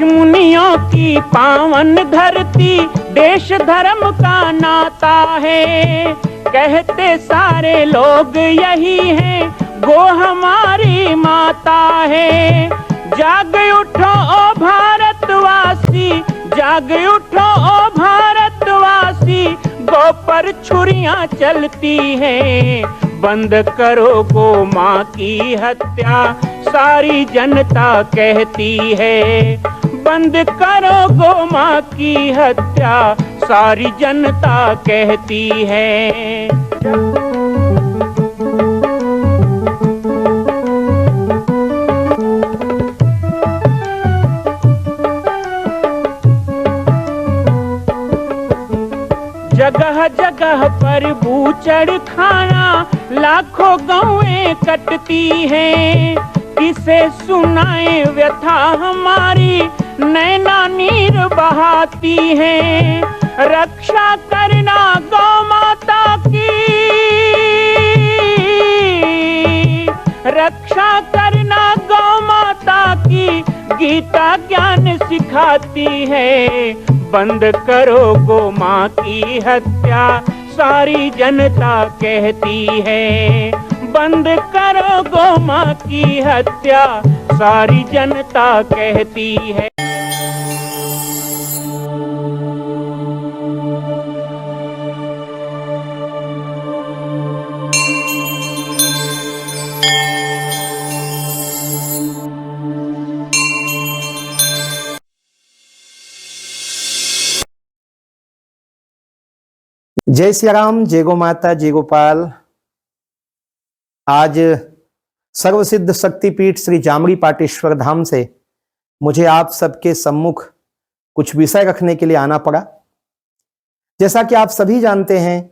ऋषि मुनियों की पावन धरती, देश धर्म का नाता है। कहते सारे लोग यही हैं, गो हमारी माता है। जाग उठो ओ भारतवासी, जाग उठो ओ भारतवासी, गो पर छुरियां चलती हैं। बंद करो गो माँ की हत्या, सारी जनता कहती है। बंद करो गो माँ की हत्या, सारी जनता कहती है। जगह जगह पर बूचड़ खाना, लाखों गौएं कटती हैं। किसे सुनाए व्यथा हमारी, नैना नीर बहाती हैं। रक्षा करना गौ माता की, रक्षा करना गौ माता की, गीता ज्ञान सिखाती है। बंद करो गो माँ की हत्या, सारी जनता कहती है। बंद करो गो माँ की हत्या, सारी जनता कहती है। जय श्री राम, जय गो माता, जय गोपाल। आज सर्वसिद्ध शक्तिपीठ श्री जामरी पाटेश्वर धाम से मुझे आप सबके सम्मुख कुछ विषय रखने के लिए आना पड़ा। जैसा कि आप सभी जानते हैं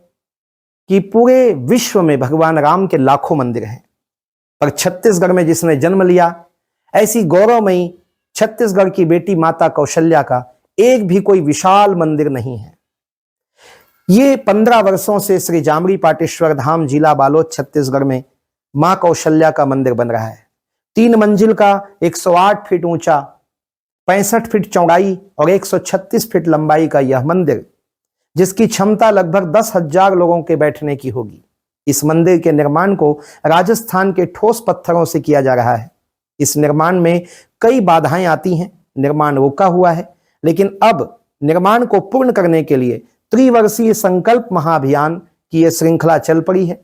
कि पूरे विश्व में भगवान राम के लाखों मंदिर हैं, पर छत्तीसगढ़ में जिसने जन्म लिया, ऐसी गौरवमयी छत्तीसगढ़ की बेटी माता कौशल्या का एक भी कोई विशाल मंदिर नहीं है। ये 15 वर्षों से श्री जामरी पाटेश्वर धाम, जिला बालोद, छत्तीसगढ़ में मां कौशल्या का मंदिर बन रहा है। 3 मंजिल का 108 फीट ऊंचा, 65 फीट चौड़ाई और 136 फीट लंबाई का यह मंदिर, जिसकी क्षमता लगभग 10,000 लोगों के बैठने की होगी। इस मंदिर के निर्माण को राजस्थान के ठोस पत्थरों से किया जा रहा है। इस निर्माण में कई बाधाएं आती हैं, निर्माण रुका हुआ है, लेकिन अब निर्माण को पूर्ण करने के लिए त्रिवर्षीय संकल्प महाअभियान की यह श्रृंखला चल पड़ी है।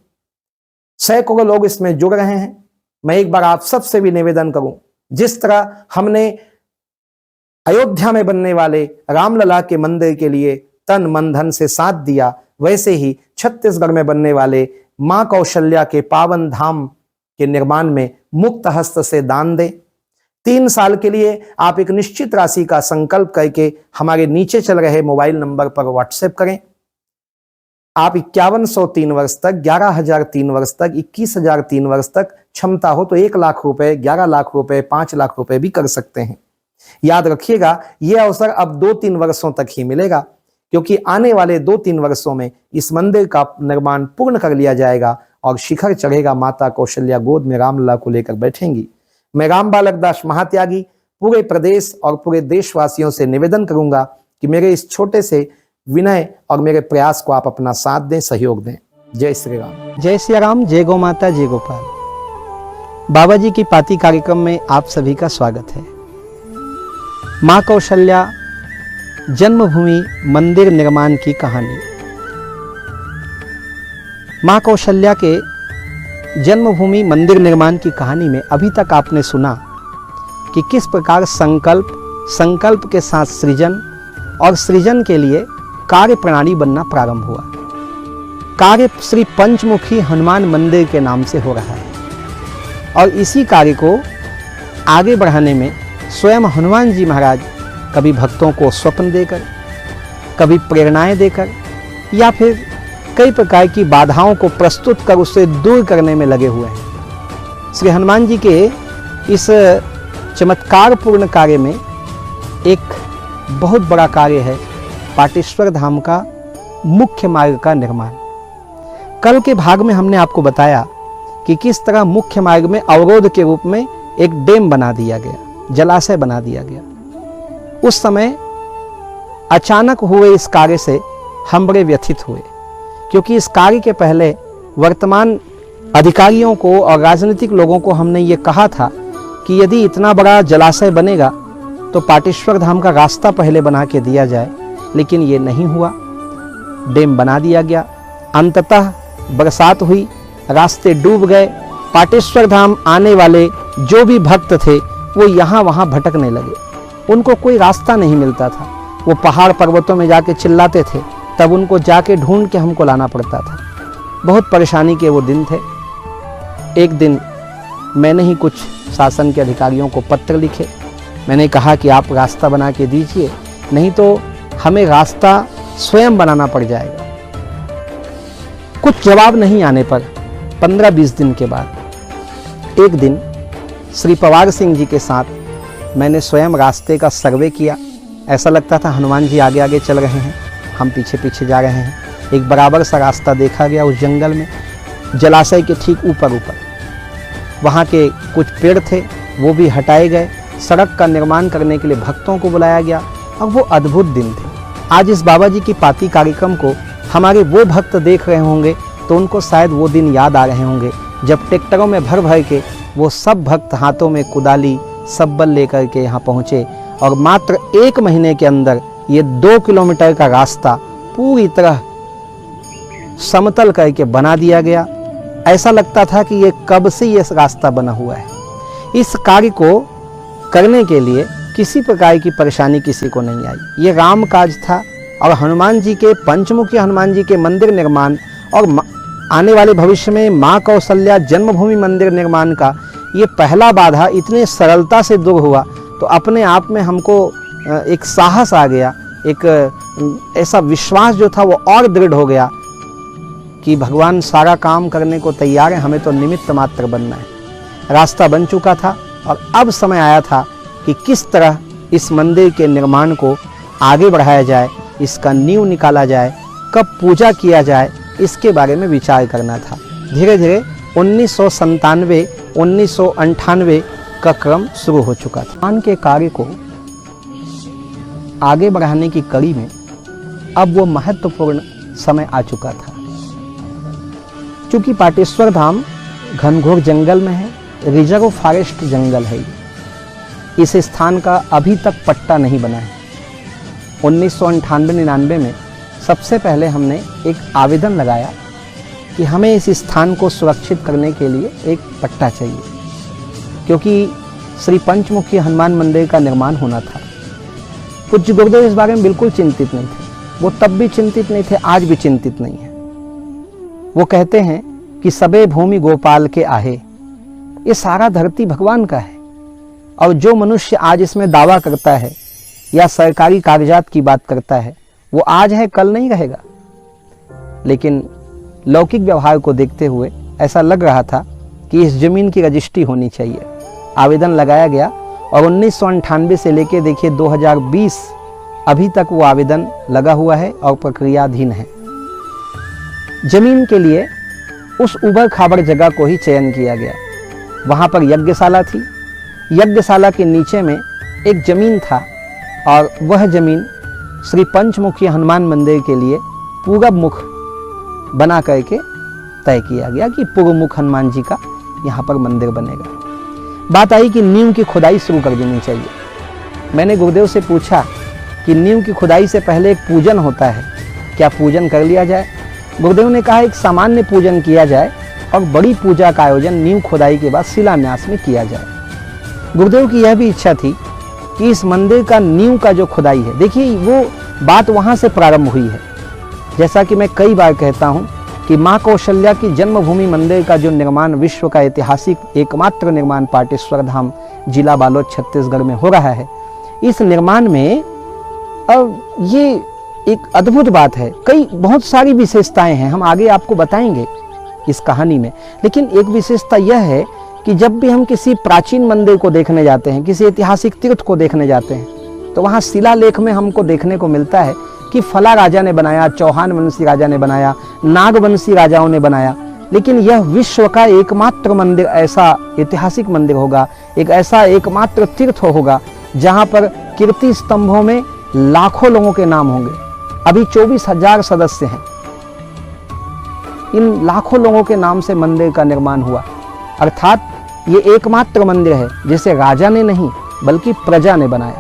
सैकड़ों लोग इसमें जुड़ रहे हैं। मैं एक बार आप सबसे भी निवेदन करूं, जिस तरह हमने अयोध्या में बनने वाले रामलला के मंदिर के लिए तन मन धन से साथ दिया, वैसे ही छत्तीसगढ़ में बनने वाले मां कौशल्या के पावन धाम के निर्माण में मुक्त हस्त से दान दें। 3 साल के लिए आप एक निश्चित राशि का संकल्प करके हमारे नीचे चल रहे मोबाइल नंबर पर व्हाट्सएप करें। आप 5103 वर्ष तक, 11,003 वर्ष तक, 21,003 वर्ष तक, क्षमता हो तो 1 लाख रुपए, 11 लाख रुपए, 5 लाख रुपए भी कर सकते हैं। याद रखिएगा, यह अवसर अब 2-3 वर्षों तक ही मिलेगा, क्योंकि आने वाले 2-3 वर्षों में इस मंदिर का निर्माण पूर्ण कर लिया जाएगा और शिखर चढ़ेगा। माता कौशल्या गोद में रामलला को लेकर बैठेंगी। मैं राम बालक दास महात्यागी पूरे प्रदेश और पूरे देशवासियों से निवेदन करूंगा कि मेरे इस छोटे से विनय और मेरे प्रयास को आप अपना साथ दें, सहयोग दें। जय श्री राम। जय श्री राम, जय गौ माता, जय गोपाल। बाबा जी की पाती कार्यक्रम में आप सभी का स्वागत है। मां कौशल्या जन्मभूमि मंदिर निर्माण की कहानी। मां कौशल्या के जन्मभूमि मंदिर निर्माण की कहानी में अभी तक आपने सुना कि किस प्रकार संकल्प के साथ सृजन और सृजन के लिए कार्य प्रणाली बनना प्रारंभ हुआ। कार्य श्री पंचमुखी हनुमान मंदिर के नाम से हो रहा है और इसी कार्य को आगे बढ़ाने में स्वयं हनुमान जी महाराज कभी भक्तों को स्वप्न देकर, कभी प्रेरणाएं देकर, या फिर कई प्रकार की बाधाओं को प्रस्तुत कर उसे दूर करने में लगे हुए हैं। श्री हनुमान जी के इस चमत्कारपूर्ण कार्य में एक बहुत बड़ा कार्य है पाटेश्वर धाम का मुख्य मार्ग का निर्माण। कल के भाग में हमने आपको बताया कि किस तरह मुख्य मार्ग में अवरोध के रूप में एक डैम बना दिया गया, जलाशय बना दिया गया। उस समय अचानक हुए इस कार्य से हम बड़े व्यथित हुए, क्योंकि इस कार्य के पहले वर्तमान अधिकारियों को और राजनीतिक लोगों को हमने ये कहा था कि यदि इतना बड़ा जलाशय बनेगा तो पाटेश्वर धाम का रास्ता पहले बना के दिया जाए, लेकिन ये नहीं हुआ। डैम बना दिया गया। अंततः बरसात हुई, रास्ते डूब गए। पाटेश्वर धाम आने वाले जो भी भक्त थे वो यहाँ वहाँ भटकने लगे। उनको कोई रास्ता नहीं मिलता था। वो पहाड़ पर्वतों में जाके चिल्लाते थे, तब उनको जाके ढूंढ के हमको लाना पड़ता था। बहुत परेशानी के वो दिन थे। एक दिन मैंने ही कुछ शासन के अधिकारियों को पत्र लिखे। मैंने कहा कि आप रास्ता बना के दीजिए, नहीं तो हमें रास्ता स्वयं बनाना पड़ जाएगा। कुछ जवाब नहीं आने पर 15-20 दिन के बाद एक दिन श्री पवार सिंह जी के साथ मैंने स्वयं रास्ते का सर्वे किया। ऐसा लगता था हनुमान जी आगे आगे चल रहे हैं, हम पीछे पीछे जा रहे हैं। एक बराबर सा रास्ता देखा गया उस जंगल में, जलाशय के ठीक ऊपर ऊपर। वहाँ के कुछ पेड़ थे वो भी हटाए गए। सड़क का निर्माण करने के लिए भक्तों को बुलाया गया और वो अद्भुत दिन थे। आज इस बाबा जी की पाती कार्यक्रम को हमारे वो भक्त देख रहे होंगे तो उनको शायद वो दिन याद आ रहे होंगे जब ट्रैक्टरों में भर भर के वो सब भक्त हाथों में कुदाली सब्बल लेकर के यहाँ पहुँचे और मात्र 1 महीने के अंदर ये 2 किलोमीटर का रास्ता पूरी तरह समतल करके बना दिया गया। ऐसा लगता था कि ये कब से ये रास्ता बना हुआ है। इस कार्य को करने के लिए किसी प्रकार की परेशानी किसी को नहीं आई। ये राम काज था और हनुमान जी के पंचमुखी हनुमान जी के मंदिर निर्माण और आने वाले भविष्य में माँ कौशल्या जन्मभूमि मंदिर निर्माण का ये पहला बाधा इतने सरलता से दूर हुआ तो अपने आप में हमको एक साहस आ गया, एक ऐसा विश्वास जो था वो और दृढ़ हो गया कि भगवान सारा काम करने को तैयार है, हमें तो निमित्त मात्र बनना है। रास्ता बन चुका था और अब समय आया था कि किस तरह इस मंदिर के निर्माण को आगे बढ़ाया जाए, इसका नींव निकाला जाए, कब पूजा किया जाए, इसके बारे में विचार करना था। धीरे धीरे 1997 1998 का क्रम शुरू हो चुका था। निर्माण के कार्य को आगे बढ़ाने की कड़ी में अब वो महत्वपूर्ण समय आ चुका था। चूंकि पाटेश्वर धाम घनघोर जंगल में है, रिजर्व फॉरेस्ट जंगल है, इस स्थान का अभी तक पट्टा नहीं बना है। 1998-99 में सबसे पहले हमने एक आवेदन लगाया कि हमें इस स्थान को सुरक्षित करने के लिए एक पट्टा चाहिए, क्योंकि श्री पंचमुखी हनुमान मंदिर का निर्माण होना था। पूज्य गुरुदेव इस बारे में बिल्कुल चिंतित नहीं थे। वो तब भी चिंतित नहीं थे, आज भी चिंतित नहीं है। वो कहते हैं कि सबे भूमि गोपाल के आहे, ये सारा धरती भगवान का है और जो मनुष्य आज इसमें दावा करता है या सरकारी कागजात की बात करता है वो आज है कल नहीं रहेगा। लेकिन लौकिक व्यवहार को देखते हुए ऐसा लग रहा था कि इस जमीन की रजिस्ट्री होनी चाहिए। आवेदन लगाया गया और 1998 से लेके देखिए 2020 अभी तक वो आवेदन लगा हुआ है और प्रक्रियाधीन है। जमीन के लिए उस उबड़ खाबड़ जगह को ही चयन किया गया। वहाँ पर यज्ञशाला थी, यज्ञशाला के नीचे में एक जमीन था और वह जमीन श्री पंचमुखी हनुमान मंदिर के लिए पूरब मुख बना करके तय किया गया कि पूर्व मुख हनुमान जी का यहाँ पर मंदिर बनेगा। बात आई कि नींव की खुदाई शुरू कर देनी चाहिए। मैंने गुरुदेव से पूछा कि नींव की खुदाई से पहले एक पूजन होता है, क्या पूजन कर लिया जाए? गुरुदेव ने कहा एक सामान्य पूजन किया जाए और बड़ी पूजा का आयोजन नींव खुदाई के बाद शिलान्यास में किया जाए। गुरुदेव की यह भी इच्छा थी कि इस मंदिर का नींव का जो खुदाई है, देखिए वो बात वहाँ से प्रारंभ हुई है। जैसा कि मैं कई बार कहता हूँ कि माँ कौशल्या की जन्मभूमि मंदिर का जो निर्माण विश्व का ऐतिहासिक एकमात्र निर्माण पाटेश्वर धाम जिला बालोद छत्तीसगढ़ में हो रहा है, इस निर्माण में अब ये एक अद्भुत बात है। कई बहुत सारी विशेषताएं हैं, हम आगे आपको बताएंगे इस कहानी में। लेकिन एक विशेषता यह है कि जब भी हम किसी प्राचीन मंदिर को देखने जाते हैं, किसी ऐतिहासिक तीर्थ को देखने जाते हैं, तो वहाँ शिलालेख में हमको देखने को मिलता है कि फला राजा ने बनाया, चौहान वंशी राजा ने बनाया, नागवंशी राजाओं ने बनाया। लेकिन यह विश्व का एकमात्र मंदिर, ऐसा ऐतिहासिक मंदिर होगा, एक ऐसा एकमात्र तीर्थ होगा जहाँ पर कीर्ति स्तंभों में लाखों लोगों के नाम होंगे। अभी 24,000 सदस्य हैं। इन लाखों लोगों के नाम से मंदिर का निर्माण हुआ। अर्थात ये एकमात्र मंदिर है जिसे राजा ने नहीं बल्कि प्रजा ने बनाया।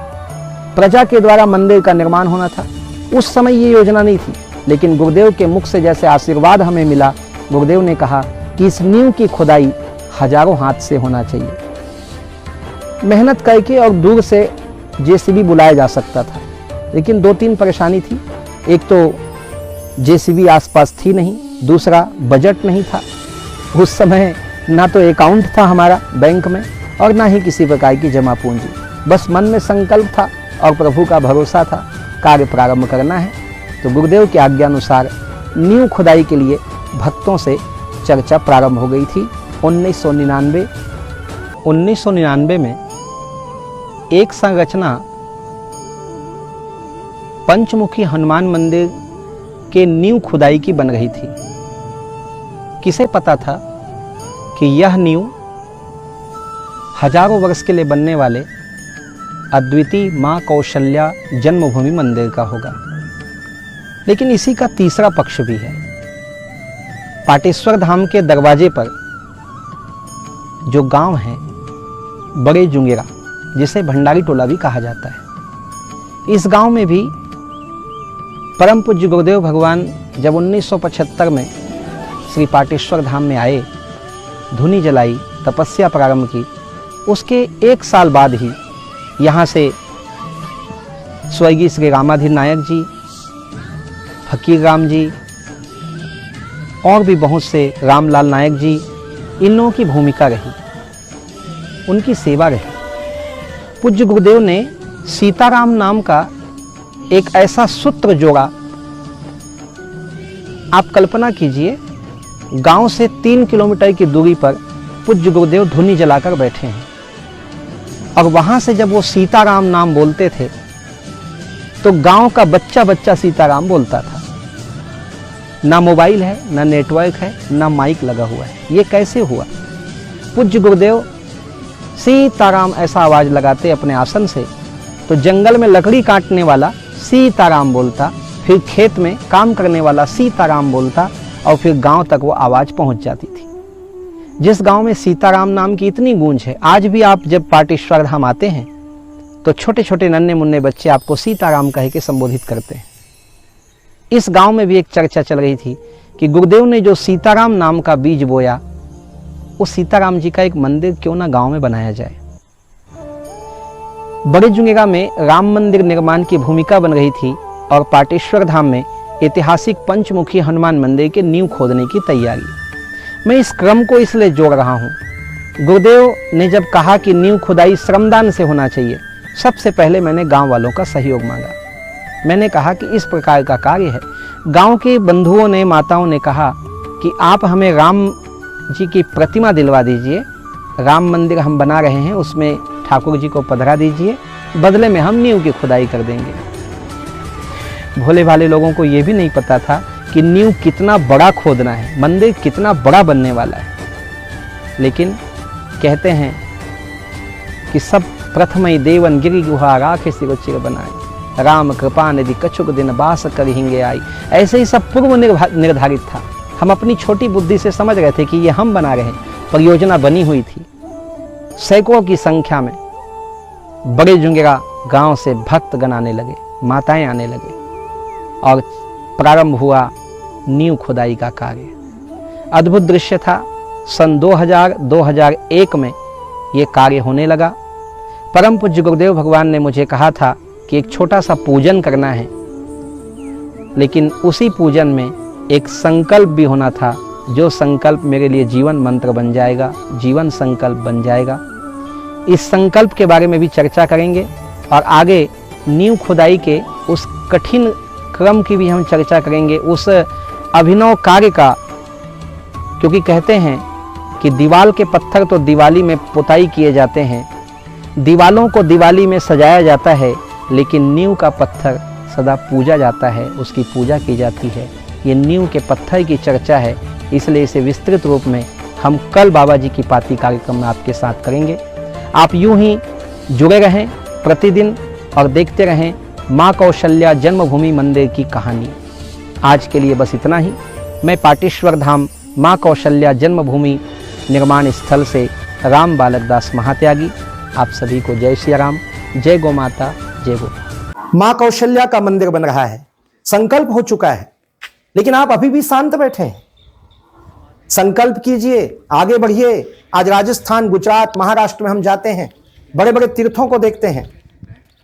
प्रजा के द्वारा मंदिर का निर्माण होना था। उस समय ये योजना नहीं थी, लेकिन गुरुदेव के मुख से जैसे आशीर्वाद हमें मिला, गुरुदेव ने कहा कि इस नींव की खुदाई हजारों हाथ से होना चाहिए। मेहनत करके और दूर से जेसीबी बुलाया जा सकता था, लेकिन 2-3 परेशानी थी। एक तो जेसीबी आसपास थी नहीं, दूसरा बजट नहीं था। उस समय ना तो अकाउंट था हमारा बैंक में और ना ही किसी प्रकार की जमा पूंजी। बस मन में संकल्प था और प्रभु का भरोसा था, कार्य प्रारंभ करना है। तो गुरुदेव की आज्ञा अनुसार नींव खुदाई के लिए भक्तों से चर्चा प्रारंभ हो गई थी। 1999 में एक संरचना पंचमुखी हनुमान मंदिर के नींव खुदाई की बन रही थी। किसे पता था कि यह नींव हजारों वर्ष के लिए बनने वाले अद्वितीय मां कौशल्या जन्मभूमि मंदिर का होगा। लेकिन इसी का तीसरा पक्ष भी है। पाटेश्वर धाम के दरवाजे पर जो गांव है बड़े जुंगेरा, जिसे भंडारी टोला भी कहा जाता है, इस गांव में भी परम पूज्य गुरुदेव भगवान जब 1975 में श्री पाटेश्वर धाम में आए, धुनी जलाई, तपस्या प्रारंभ की, उसके 1 साल बाद ही यहाँ से स्वर्गीय श्री रामाधीर नायक जी, फकीर राम जी और भी बहुत से, रामलाल नायक जी, इन लोगों की भूमिका रही, उनकी सेवा रही। पूज्य गुरुदेव ने सीताराम नाम का एक ऐसा सूत्र जोड़ा। आप कल्पना कीजिए, गांव से 3 किलोमीटर की दूरी पर पूज्य गुरुदेव धुनी जलाकर बैठे हैं और वहां से जब वो सीताराम नाम बोलते थे तो गांव का बच्चा बच्चा सीताराम बोलता था। ना मोबाइल है, ना नेटवर्क है, ना माइक लगा हुआ है। ये कैसे हुआ? पूज्य गुरुदेव सीताराम ऐसा आवाज लगाते अपने आसन से तो जंगल में लकड़ी काटने वाला सीताराम बोलता, फिर खेत में काम करने वाला सीताराम बोलता और फिर गांव तक वो आवाज पहुंच जाती थी। जिस गांव में सीताराम नाम की इतनी गूंज है, आज भी आप जब पाटेश्वर धाम आते हैं तो छोटे छोटे नन्हे मुन्ने बच्चे आपको सीताराम कह के संबोधित करते हैं। इस गांव में भी एक चर्चा चल रही थी कि गुरुदेव ने जो सीताराम नाम का बीज बोया, उस सीताराम जी का एक मंदिर क्यों ना गांव में बनाया जाए। बड़े जुंगेरा में राम मंदिर निर्माण की भूमिका बन रही थी और पाटेश्वर धाम में ऐतिहासिक पंचमुखी हनुमान मंदिर के नींव खोदने की तैयारी। मैं इस क्रम को इसलिए जोड़ रहा हूँ, गुरुदेव ने जब कहा कि नींव खुदाई श्रमदान से होना चाहिए, सबसे पहले मैंने गांव वालों का सहयोग मांगा। मैंने कहा कि इस प्रकार का कार्य है। गांव के बंधुओं ने, माताओं ने कहा कि आप हमें राम जी की प्रतिमा दिलवा दीजिए, राम मंदिर हम बना रहे हैं, उसमें ठाकुर जी को पधरा दीजिए, बदले में हम नींव की खुदाई कर देंगे। भोले भाले लोगों को यह भी नहीं पता था कि नींव कितना बड़ा खोदना है, मंदिर कितना बड़ा बनने वाला है। लेकिन कहते हैं कि सब प्रथम ही देवन गिरी गुहा राखे सिर चिर बनाए, राम कृपा निधि कछुक दिन बास कर हिंगे आई। ऐसे ही सब पूर्व निर्धारित था। हम अपनी छोटी बुद्धि से समझ रहे थे कि ये हम बना रहे हैं, परियोजना बनी हुई थी। सैकड़ों की संख्या में बड़े जुंगेरा गांव से भक्तगण आने लगे, माताएं आने लगे और प्रारंभ हुआ नींव खुदाई का कार्य। अद्भुत दृश्य था। सन 2000-2001 में ये कार्य होने लगा। परम पूज्य गुरुदेव भगवान ने मुझे कहा था कि एक छोटा सा पूजन करना है, लेकिन उसी पूजन में एक संकल्प भी होना था, जो संकल्प मेरे लिए जीवन मंत्र बन जाएगा, जीवन संकल्प बन जाएगा। इस संकल्प के बारे में भी चर्चा करेंगे और आगे नींव खुदाई के उस कठिन क्रम की भी हम चर्चा करेंगे, उस अभिनव कार्य का। क्योंकि कहते हैं कि दीवाल के पत्थर तो दिवाली में पुताई किए जाते हैं, दीवालों को दिवाली में सजाया जाता है, लेकिन नींव का पत्थर सदा पूजा जाता है, उसकी पूजा की जाती है। ये नींव के पत्थर की चर्चा है, इसलिए इसे विस्तृत रूप में हम कल बाबा जी की पाती कार्यक्रम में आपके साथ करेंगे। आप यूं ही जुड़े रहें, प्रतिदिन और देखते रहें माँ कौशल्या जन्मभूमि मंदिर की कहानी। आज के लिए बस इतना ही। मैं पाटेश्वर धाम माँ कौशल्या जन्मभूमि निर्माण स्थल से राम बालक दास महात्यागी आप सभी को जय श्री राम, जय गौ माता, जय गो। मां कौशल्या का मंदिर बन रहा है, संकल्प हो चुका है, लेकिन आप अभी भी शांत बैठे हैं। संकल्प कीजिए, आगे बढ़िए। आज राजस्थान, गुजरात, महाराष्ट्र में हम जाते हैं, बड़े बड़े तीर्थों को देखते हैं।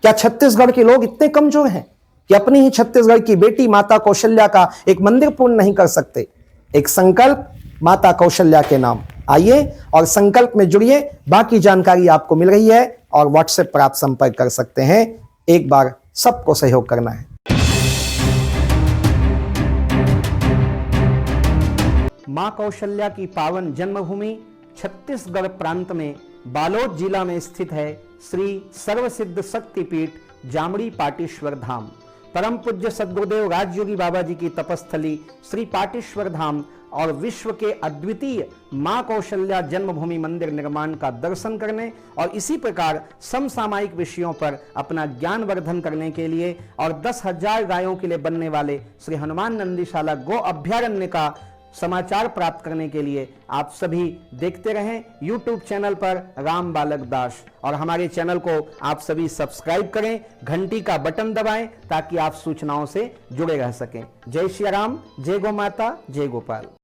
क्या छत्तीसगढ़ के लोग इतने कमजोर हैं कि अपनी ही छत्तीसगढ़ की बेटी माता कौशल्या का एक मंदिर पूर्ण नहीं कर सकते? एक संकल्प माता कौशल्या के नाम। आइए और संकल्प में जुड़िए। बाकी जानकारी आपको मिल रही है और व्हाट्सएप पर आप संपर्क कर सकते हैं। एक बार सबको सहयोग करना है। मां कौशल्या की पावन जन्मभूमि छत्तीसगढ़ प्रांत में बालोद जिला में स्थित है श्री सर्वसिद्ध शक्तिपीठ जामड़ी पाटेश्वर धाम। परम पूज्य सद्गुरुदेव राजयोगी बाबा जी की तपस्थली श्री पाटेश्वर धाम और विश्व के अद्वितीय मां कौशल्या जन्मभूमि मंदिर निर्माण का दर्शन करने और इसी प्रकार समसामयिक विषयों पर अपना ज्ञान वर्धन करने के लिए और 10,000 गायों के लिए बनने वाले श्री हनुमान नंदीशाला गो अभ्यारण्य का समाचार प्राप्त करने के लिए आप सभी देखते रहें YouTube चैनल पर राम बालक दास, और हमारे चैनल को आप सभी सब्सक्राइब करें, घंटी का बटन दबाएं ताकि आप सूचनाओं से जुड़े रह सकें। जय श्री राम, जय गौ माता, जय गोपाल।